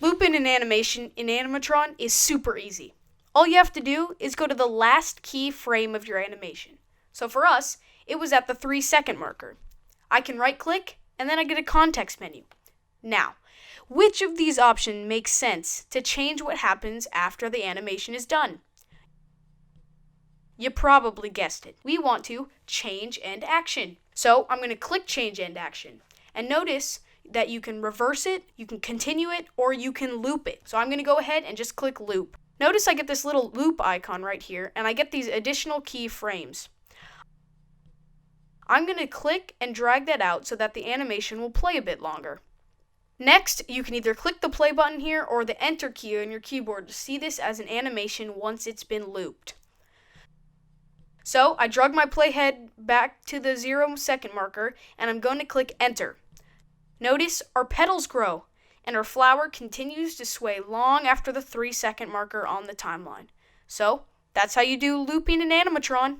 Looping an animation in Animatron is super easy. All you have to do is go to the last key frame of your animation. So for us, it was at the 3-second marker. I can right click and then I get a context menu. Now, which of these options makes sense to change what happens after the animation is done? You probably guessed it. We want to change end action. So I'm going to click change end action. And notice that you can reverse it, you can continue it, or you can loop it. So I'm going to go ahead and just click loop. Notice I get this little loop icon right here, and I get these additional keyframes. I'm going to click and drag that out so that the animation will play a bit longer. Next, you can either click the play button here or the enter key on your keyboard to see this as an animation once it's been looped. So I drag my playhead back to the 0-second marker, and I'm going to click enter. Notice our petals grow, and our flower continues to sway long after the 3-second marker on the timeline. So, that's how you do looping in Animatron.